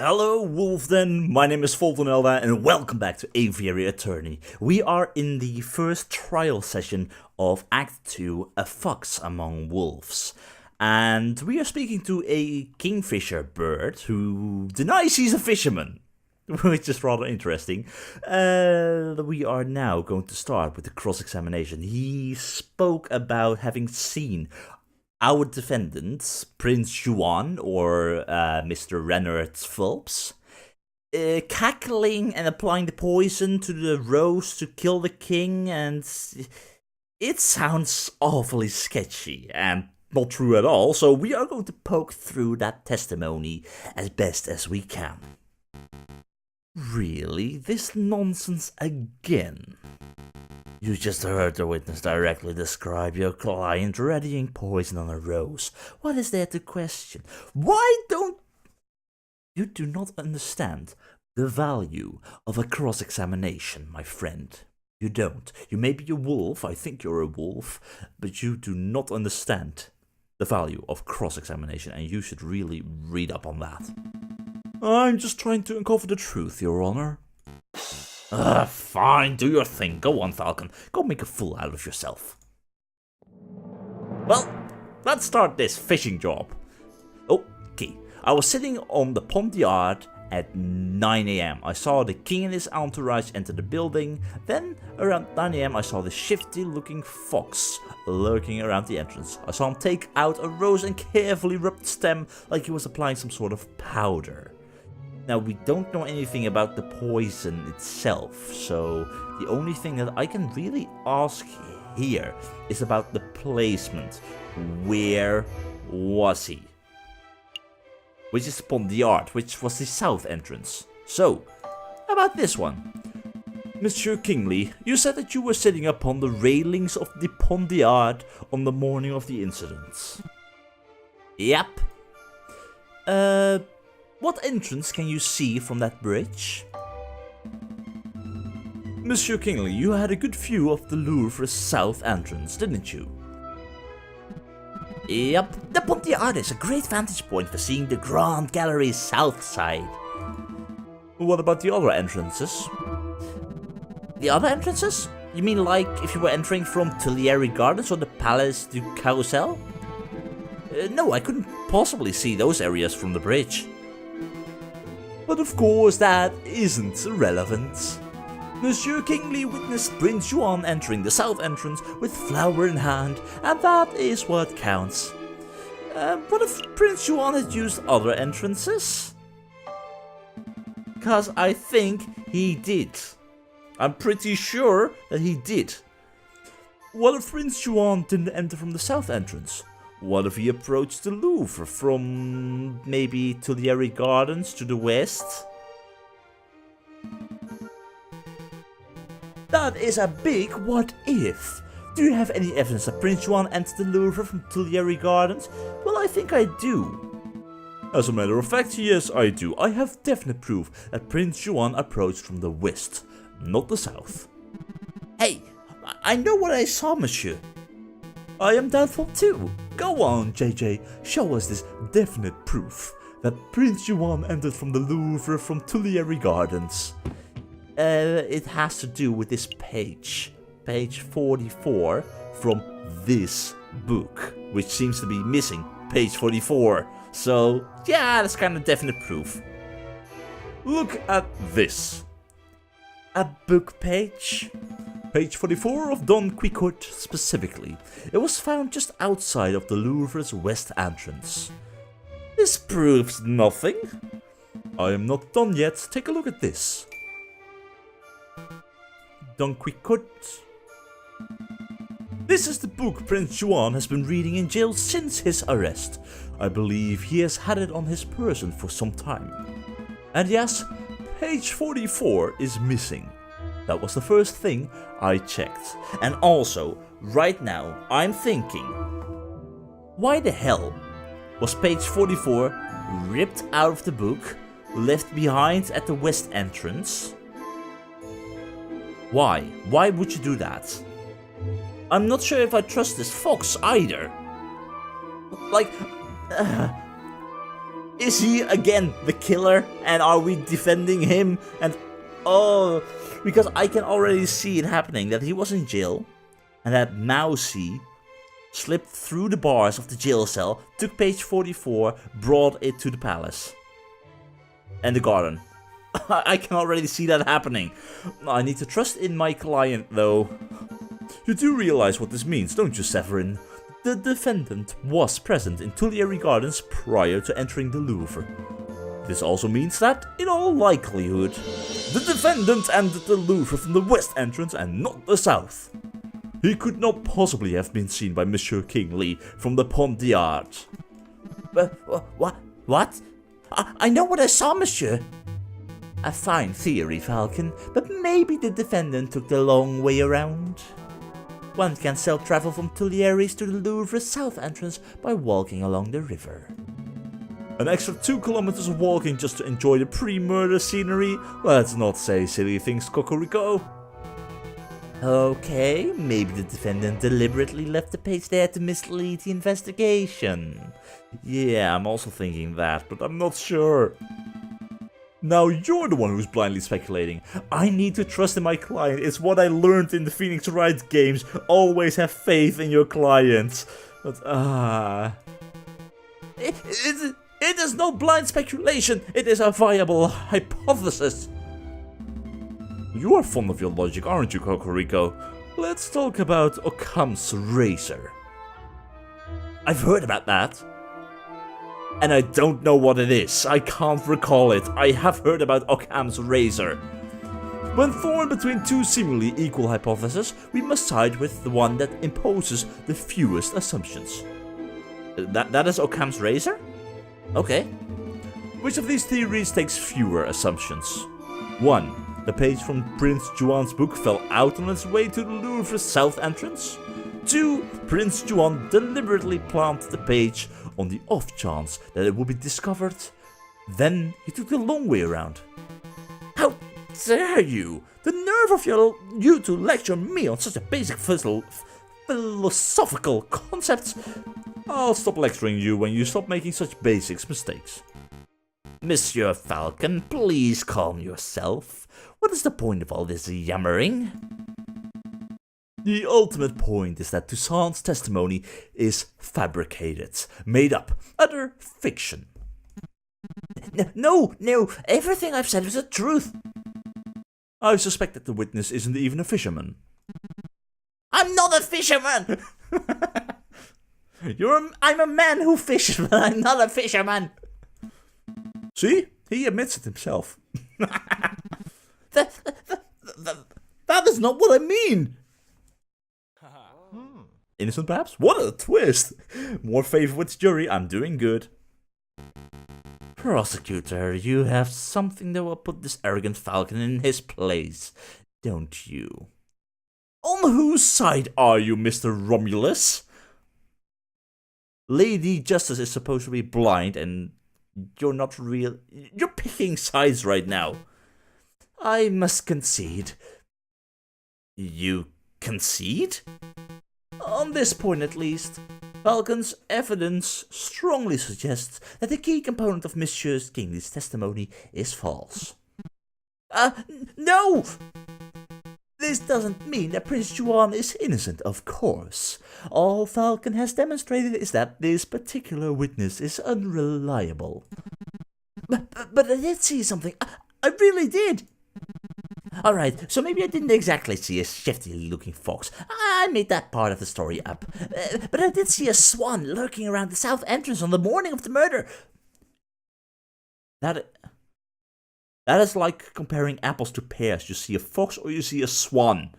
Hello, Wolfden. My name is Voltorn Elda, and welcome back to Aviary Attorney. We are in the first trial session of Act 2, A Fox Among Wolves. And we are speaking to a kingfisher bird who denies he's a fisherman, which is rather interesting. We are now going to start with the cross-examination. He spoke about having seen our defendant, Prince Juan, or Mr. Rennert Phelps, cackling and applying the poison to the rose to kill the king, and it sounds awfully sketchy and not true at all, so we are going to poke through that testimony as best as we can. Really? This nonsense again? You just heard the witness directly describe your client readying poison on a rose. What is there to question? Why don't... You do not understand the value of a cross-examination, my friend. You don't. You may be a wolf, I think you're a wolf, but you do not understand the value of cross-examination, and you should really read up on that. I'm just trying to uncover the truth, Your Honor. Fine, do your thing. Go on, Falcon. Go make a fool out of yourself. Well, let's start this fishing job. Okay, I was sitting on the pond yard at 9 AM. I saw the king and his entourage enter the building. Then, around 9 AM, I saw the shifty-looking fox lurking around the entrance. I saw him take out a rose and carefully rub the stem like he was applying some sort of powder. Now, we don't know anything about the poison itself, so the only thing that I can really ask here is about the placement. Where was he? Which is the pond yard, which was the south entrance. So, how about this one? Monsieur Kingley, you said that you were sitting upon the railings of the pond yard on the morning of the incident. Yep. What entrance can you see from that bridge? Monsieur Kingley, you had a good view of the Louvre's south entrance, didn't you? Yep, the Pont d'Art is a great vantage point for seeing the Grand Gallery's south side. What about the other entrances? The other entrances? You mean like if you were entering from Tuileries Gardens or the Palais du Carrousel? No, I couldn't possibly see those areas from the bridge. But of course that isn't relevant. Monsieur Kingley witnessed Prince Juan entering the south entrance with flower in hand, and that is what counts. What if Prince Juan had used other entrances? Cause I think he did. I'm pretty sure that he did. What if Prince Juan didn't enter from the south entrance? What if he approached the Louvre from maybe Tuileries Gardens to the west? That is a big what if. Do you have any evidence that Prince Juan entered the Louvre from Tuileries Gardens? Well, I think I do. As a matter of fact, yes, I do. I have definite proof that Prince Juan approached from the west, not the south. Hey, I know what I saw, monsieur. I am doubtful too. Go on, JJ, show us this definite proof that Prince Juan entered from the Louvre from Tuileries Gardens. It has to do with this page. Page 44 from this book, which seems to be missing page 44. So, yeah, that's kind of definite proof. Look at this. A book page? Page 44 of Don Quixote specifically. It was found just outside of the Louvre's west entrance. This proves nothing. I am not done yet. Take a look at this. Don Quixote. This is the book Prince Juan has been reading in jail since his arrest. I believe he has had it on his person for some time. And yes, page 44 is missing. That was the first thing I checked. And also, right now, I'm thinking, why the hell was page 44 ripped out of the book, left behind at the west entrance? Why? Why would you do that? I'm not sure if I trust this fox either. Like, Is he again the killer? And are we defending him? And oh, because I can already see it happening, that he was in jail, and that Mousy slipped through the bars of the jail cell, took page 44, brought it to the palace. And the garden. I can already see that happening. I need to trust in my client, though. You do realize what this means, don't you, Severin? The defendant was present in Tuileries Gardens prior to entering the Louvre. This also means that, in all likelihood, the defendant entered the Louvre from the west entrance and not the south. He could not possibly have been seen by Monsieur Kingsley from the Pont d'Art. What? I know what I saw, monsieur. A fine theory, Falcon, but maybe the defendant took the long way around. One can self-travel from Tuileries to the Louvre south entrance by walking along the river. An extra 2 kilometers of walking just to enjoy the pre-murder scenery? Let's not say silly things, Cocorico. Okay, maybe the defendant deliberately left the page there to mislead the investigation. Yeah, I'm also thinking that, but I'm not sure. Now you're the one who's blindly speculating. I need to trust in my client. It's what I learned in the Phoenix Wright games. Always have faith in your clients. But It is no blind speculation. It is a viable hypothesis. You are fond of your logic, aren't you, Cocorico? Let's talk about Occam's razor. I've heard about that. And I don't know what it is. I can't recall it. I have heard about Occam's razor. When thrown between two seemingly equal hypotheses, we must side with the one that imposes the fewest assumptions. That is Occam's razor? Okay. Which of these theories takes fewer assumptions? 1. The page from Prince Juan's book fell out on its way to the Louvre south entrance. 2. Prince Juan deliberately planted the page on the off chance that it would be discovered. Then he took the long way around. How dare you? The nerve of you to lecture me on such a basic philosophical concepts. I'll stop lecturing you when you stop making such basic mistakes. Monsieur Falcon, please calm yourself. What is the point of all this yammering? The ultimate point is that Toussaint's testimony is fabricated, made up, utter fiction. No, everything I've said is the truth. I suspect that the witness isn't even a fisherman. I'm not a fisherman! I'm a man who fishes, but I'm not a fisherman. See? He admits it himself. That is not what I mean. Innocent perhaps? What a twist! More favor with the jury, I'm doing good. Prosecutor, you have something that will put this arrogant Falcon in his place, don't you? On whose side are you, Mr. Romulus? Lady Justice is supposed to be blind and you're not real. You're picking sides right now. I must concede. You concede? On this point at least, Falcon's evidence strongly suggests that the key component of Monsieur Kingsley's testimony is false. No! This doesn't mean that Prince Juan is innocent, of course. All Falcon has demonstrated is that this particular witness is unreliable. But I did see something. I really did. Alright, so maybe I didn't exactly see a shifty-looking fox. I made that part of the story up. But I did see a swan lurking around the south entrance on the morning of the murder. That is like comparing apples to pears. You see a fox or you see a swan.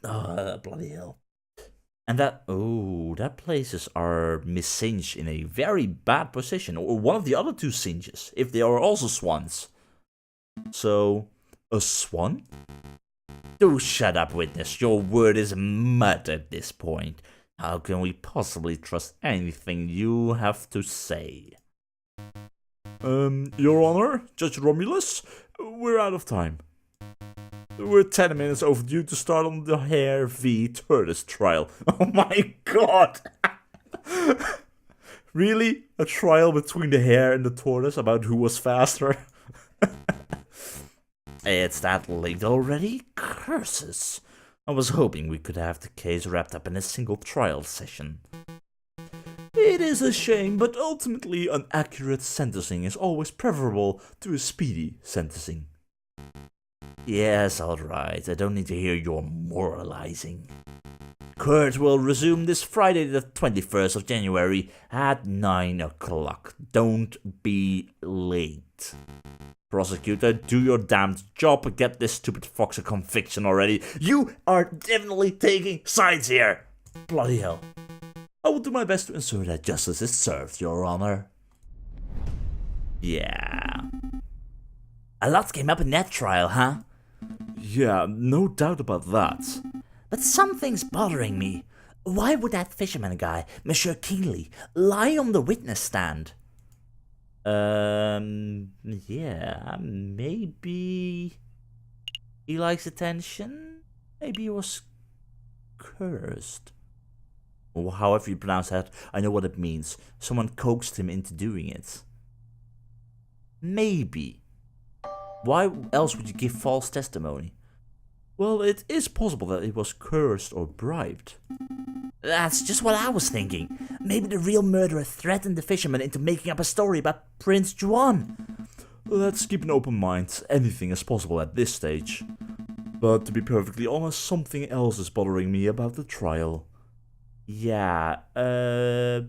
Bloody hell. And that places our Miss Singe in a very bad position. Or one of the other two Singes, if they are also swans. So, a swan? Do shut up, witness. Your word is mud at this point. How can we possibly trust anything you have to say? Your Honor, Judge Romulus, we're out of time. We're 10 minutes overdue to start on the Hare v. Tortoise trial. Oh my god! Really? A trial between the hare and the tortoise about who was faster? It's that late already? Curses. I was hoping we could have the case wrapped up in a single trial session. It is a shame, but ultimately an accurate sentencing is always preferable to a speedy sentencing. Yes, alright, I don't need to hear your moralizing. Court will resume this Friday the 21st of January at 9 o'clock. Don't be late. Prosecutor, do your damned job and get this stupid fox a conviction already. You are definitely taking sides here. Bloody hell. I will do my best to ensure that justice is served, Your Honor. Yeah. A lot came up in that trial, huh? Yeah, no doubt about that. But something's bothering me. Why would that fisherman guy, Monsieur Keenley, lie on the witness stand? Yeah, maybe he likes attention? Maybe he was cursed. Or however you pronounce that, I know what it means. Someone coaxed him into doing it. Maybe. Why else would you give false testimony? Well, it is possible that he was cursed or bribed. That's just what I was thinking. Maybe the real murderer threatened the fisherman into making up a story about Prince Juan. Let's keep an open mind. Anything is possible at this stage. But to be perfectly honest, something else is bothering me about the trial. Yeah, I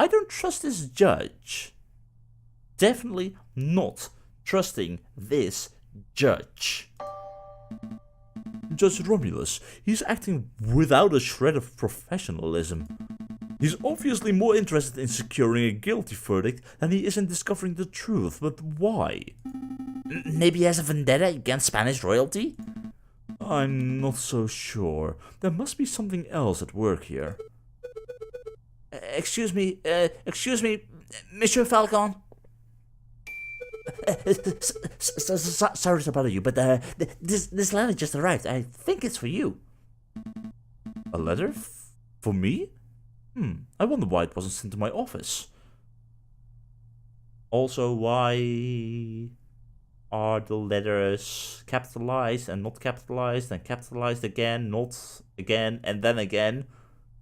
don't trust this judge. Definitely not trusting this judge. Judge Romulus, he's acting without a shred of professionalism. He's obviously more interested in securing a guilty verdict than he is in discovering the truth, but why? Maybe he has a vendetta against Spanish royalty? I'm not so sure. There must be something else at work here. Excuse me, Monsieur Falcon? Sorry to bother you, but this letter just arrived. I think it's for you. A letter? For me? I wonder why it wasn't sent to my office. Also, why are the letters capitalized and not capitalized and capitalized again, not again, and then again?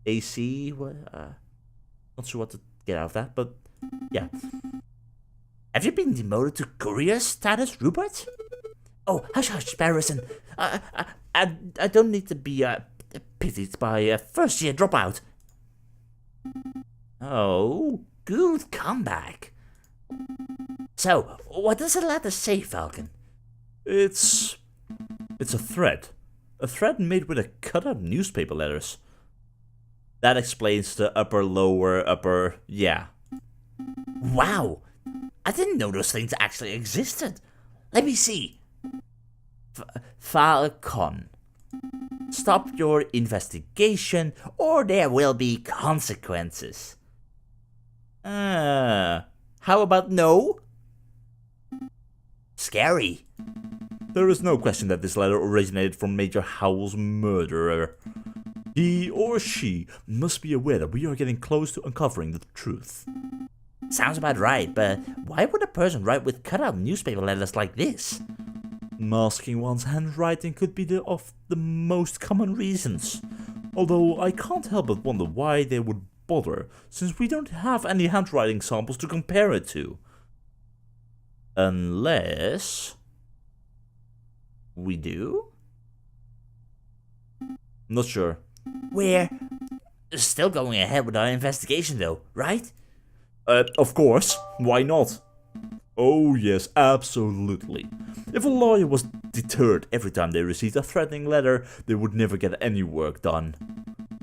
AC? Not sure what to get out of that, but yeah. Have you been demoted to courier status, Rupert? Oh, hush, hush, Barrison. I don't need to be pitied by a first-year dropout. Oh, good comeback. So, what does the letter say, Falcon? It's a thread. A thread made with a cut-out newspaper letters. That explains the upper, lower, upper, yeah. Wow! I didn't know those things actually existed. Let me see. Falcon. Stop your investigation or there will be consequences. How about no? Scary. There is no question that this letter originated from Major Howell's murderer. He or she must be aware that we are getting close to uncovering the truth. Sounds about right, but why would a person write with cut-out newspaper letters like this? Masking one's handwriting could be of the most common reasons. Although I can't help but wonder why they would bother, since we don't have any handwriting samples to compare it to. Unless we do? Not sure. We're still going ahead with our investigation though, right? Of course. Why not? Oh yes, absolutely. If a lawyer was deterred every time they received a threatening letter, they would never get any work done.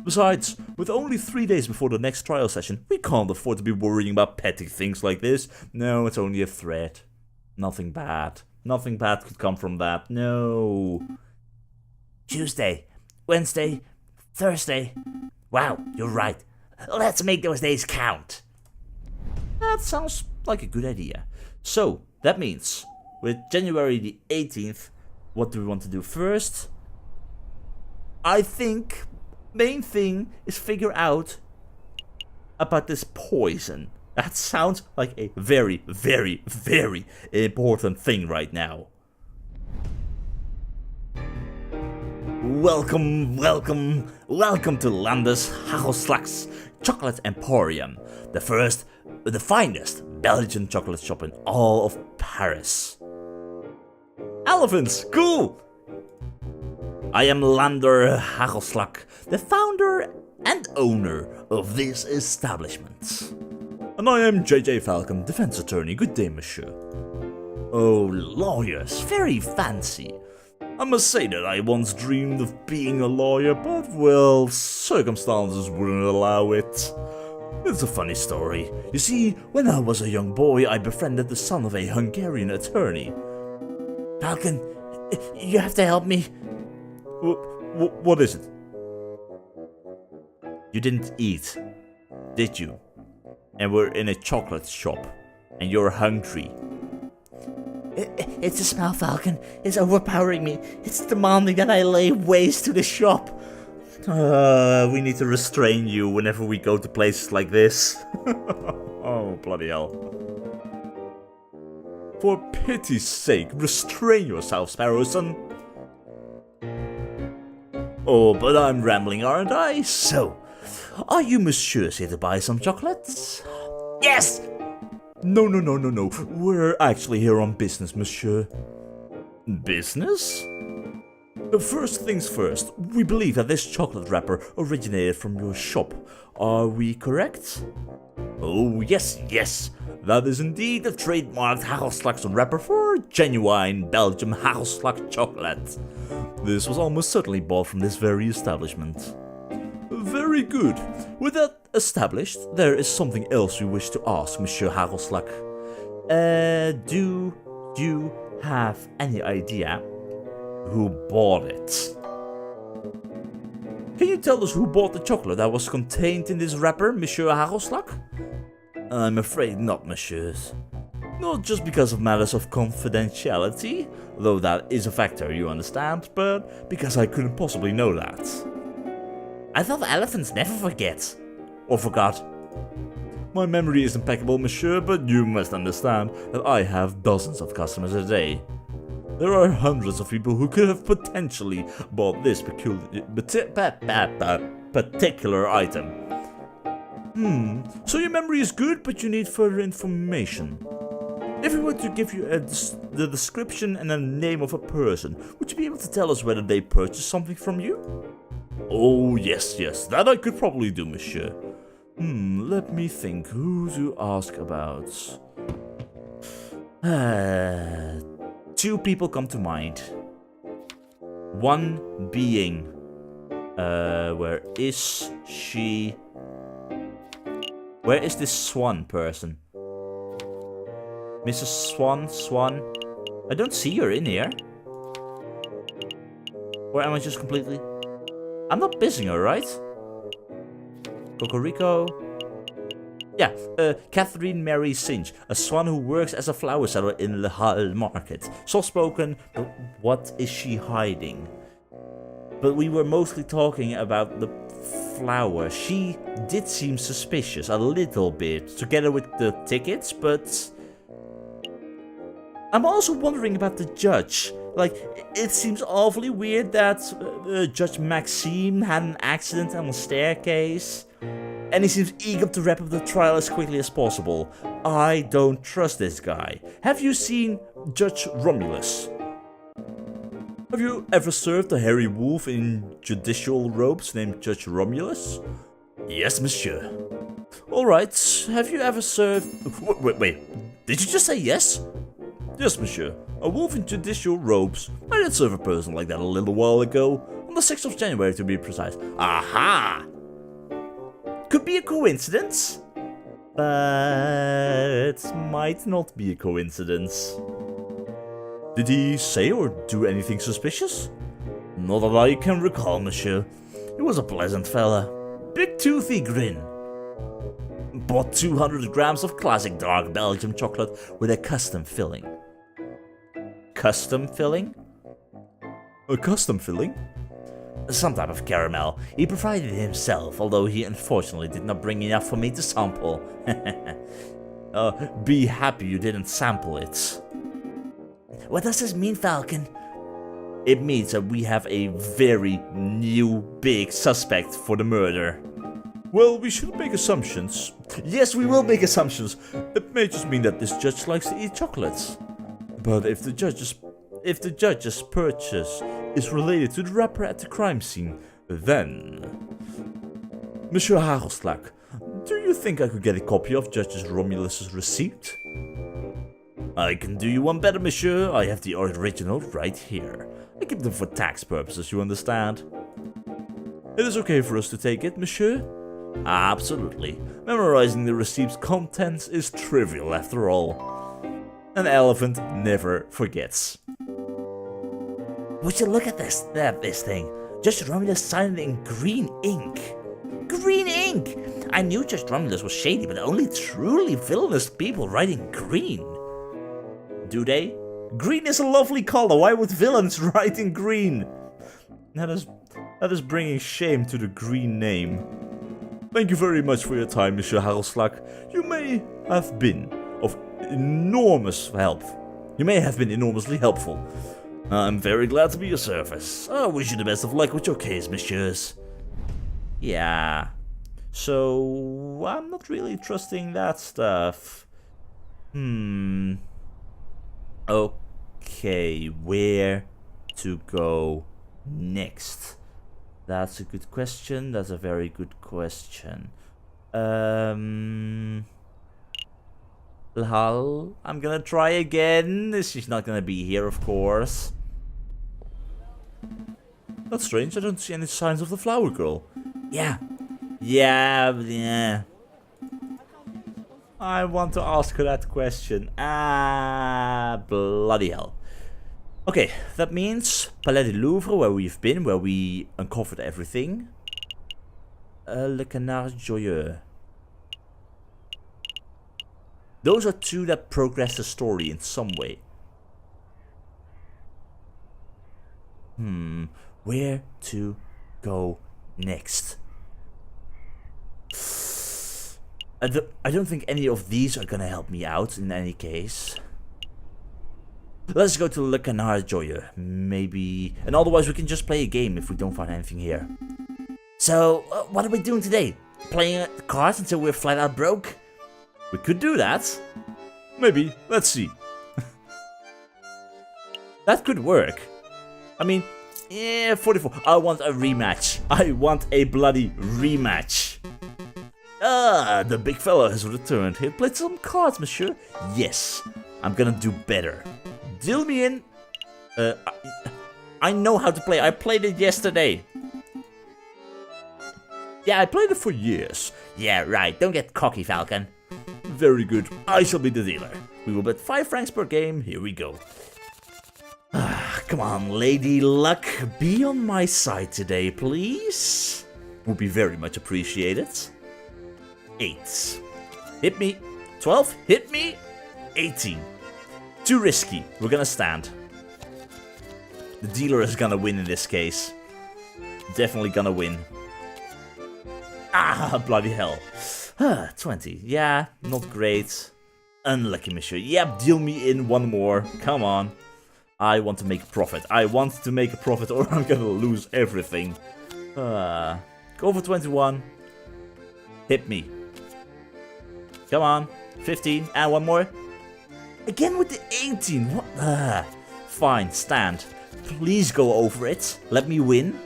Besides, with only 3 days before the next trial session, we can't afford to be worrying about petty things like this. No, it's only a threat. Nothing bad. Nothing bad could come from that. No. Tuesday, Wednesday, Thursday. Wow, you're right. Let's make those days count. That sounds like a good idea. So, that means, with January the 18th, what do we want to do first? I think main thing is figure out about this poison. That sounds like a very, very, very important thing right now. Welcome to Lander's Hagelslag's Chocolate Emporium, the finest Belgian chocolate shop in all of Paris. Elephants, cool! I am Lander Hagelslag, the founder and owner of this establishment. And I am JJ Falcon, defense attorney. Good day, monsieur. Oh, lawyers, very fancy. I must say that I once dreamed of being a lawyer, but, well, circumstances wouldn't allow it. It's a funny story. You see, when I was a young boy, I befriended the son of a Hungarian attorney. Falcon, you have to help me. What is it? You didn't eat, did you? And we're in a chocolate shop, and you're hungry. It's a smell, Falcon. It's overpowering me. It's demanding that I lay waste to the shop. We need to restrain you whenever we go to places like this. Oh, bloody hell. For pity's sake, restrain yourself, Sparrowson. Oh, but I'm rambling, aren't I? So, are you messieurs here to buy some chocolates? Yes! No. We're actually here on business, monsieur. Business? First things first, we believe that this chocolate wrapper originated from your shop. Are we correct? Oh, yes. That is indeed a trademarked Hagelslag's wrapper for genuine Belgian Hagelslag chocolate. This was almost certainly bought from this very establishment. Very good. With that established, there is something else we wish to ask, Monsieur Hagelslag. Do you have any idea who bought it? Can you tell us who bought the chocolate that was contained in this wrapper, Monsieur Hagelslag? I'm afraid not, messieurs. Not just because of matters of confidentiality, though that is a factor, you understand, but because I couldn't possibly know that. I thought elephants never forget. Or forgot. My memory is impeccable, monsieur, but you must understand that I have dozens of customers a day. There are hundreds of people who could have potentially bought this particular item. So your memory is good, but you need further information. If we were to give you the description and the name of a person, would you be able to tell us whether they purchased something from you? Oh, yes, that I could probably do, monsieur. Let me think who to ask about. Two people come to mind. One being... where is she? Where is this Swan person? Mrs. Swan? I don't see her in here. Or am I just completely... I'm not missing her, right? Cocorico. Yeah, Catherine Mary Singe, a swan who works as a flower seller in Le Halles market. Soft-spoken, but what is she hiding? But we were mostly talking about the flower. She did seem suspicious, a little bit, together with the tickets, but... I'm also wondering about the judge. Like, it seems awfully weird that Judge Maxime had an accident on the staircase. And he seems eager to wrap up the trial as quickly as possible. I don't trust this guy. Have you seen Judge Romulus? Have you ever served a hairy wolf in judicial robes named Judge Romulus? Yes, monsieur. Alright, have you ever served... Wait, did you just say yes? Yes, monsieur. A wolf in judicial robes. I did serve a person like that a little while ago. On the 6th of January, to be precise. Aha! Could be a coincidence. But might not be a coincidence. Did he say or do anything suspicious? Not that I can recall, monsieur. He was a pleasant fella. Big toothy grin. Bought 200 grams of classic dark Belgian chocolate with a custom filling. Custom filling? A custom filling? Some type of caramel. He provided it himself, although he unfortunately did not bring enough for me to sample. Be happy you didn't sample it. What does this mean, Falcon? It means that we have a very new big suspect for the murder. Well, we shouldn't make assumptions. Yes, we will make assumptions. It may just mean that this judge likes to eat chocolates. But if the judge's purchase is related to the rapper at the crime scene, then... Monsieur Hagelslag, do you think I could get a copy of Judge Romulus's receipt? I can do you one better, monsieur. I have the original right here. I keep them for tax purposes, you understand. It is okay for us to take it, monsieur? Absolutely. Memorizing the receipt's contents is trivial after all. An elephant never forgets. Would you look at this thing? Judge Romulus signed it in green ink. Green ink! I knew Judge Romulus was shady, but only truly villainous people write in green. Do they? Green is a lovely color. Why would villains write in green? That is bringing shame to the green name. Thank you very much for your time, Monsieur Hagelslag. You may have been of enormous help. You may have been enormously helpful. I'm very glad to be of service. I wish you the best of luck with your case, messieurs. Yeah. So, I'm not really trusting that stuff. Okay, where to go next? That's a good question. That's a very good question. Lal, I'm gonna try again. She's not gonna be here, of course. That's strange. I don't see any signs of the flower girl. Yeah. I want to ask her that question. Bloody hell. Okay, that means Palais du Louvre, where we've been, where we uncovered everything. Le Canard Joyeux. Those are two that progress the story in some way. Where to go next? I don't think any of these are gonna help me out in any case. Let's go to Le Canard Joyeux, maybe. And otherwise we can just play a game if we don't find anything here. So, what are we doing today? Playing cards until we're flat out broke? We could do that. Maybe. Let's see. That could work. I mean, yeah, 44. I want a rematch. I want a bloody rematch. The big fella has returned. He played some cards, monsieur. Yes, I'm gonna do better. Deal me in. I know how to play. I played it yesterday. Yeah, I played it for years. Yeah, right. Don't get cocky, Falcon. Very good. I shall be the dealer. We will bet 5 francs per game. Here we go. Come on, Lady Luck. Be on my side today, please. Would be very much appreciated. 8. Hit me. 12. Hit me. 18. Too risky. We're gonna stand. The dealer is gonna win in this case. Definitely gonna win. Bloody hell. 20. Yeah, not great. Unlucky, monsieur. Yep, deal me in one more. Come on. I want to make a profit. I want to make a profit or I'm gonna lose everything. Go for 21. Hit me. Come on. 15. And one more. Again with the 18. What? Fine, stand. Please go over it. Let me win.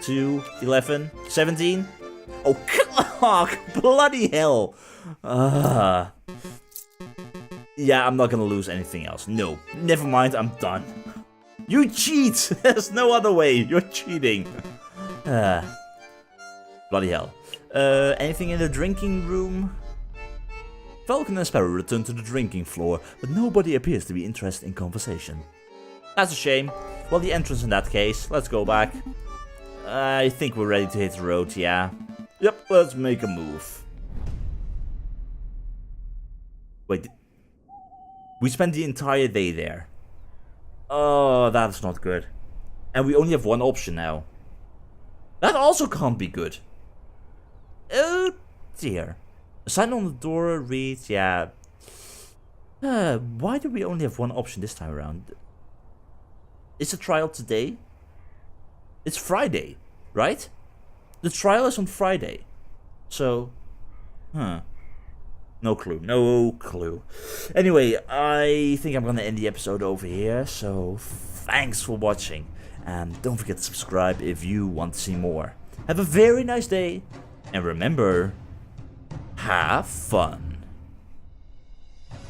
2, 11, 17. Oh, bloody hell. Yeah, I'm not gonna lose anything else. No, never mind, I'm done. You cheat! There's no other way. You're cheating. Bloody hell. Anything in the drinking room? Falcon and Sparrow return to the drinking floor, but nobody appears to be interested in conversation. That's a shame. Well, the entrance in that case. Let's go back. I think we're ready to hit the road, yeah. Yep, let's make a move. Wait. We spent the entire day there. Oh, that's not good. And we only have one option now. That also can't be good. Oh dear. A sign on the door reads, yeah. Why do we only have one option this time around? Is the trial today? It's Friday, right? The trial is on Friday. So, no clue, no clue. Anyway, I think I'm gonna end the episode over here, so thanks for watching. And don't forget to subscribe if you want to see more. Have a very nice day, and remember, have fun.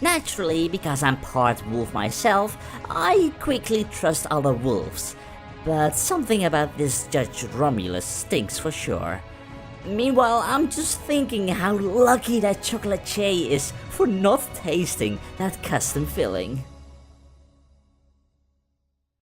Naturally, because I'm part wolf myself, I quickly trust other wolves. But something about this Judge Romulus stinks for sure. Meanwhile, I'm just thinking how lucky that chocolatier is for not tasting that custom filling.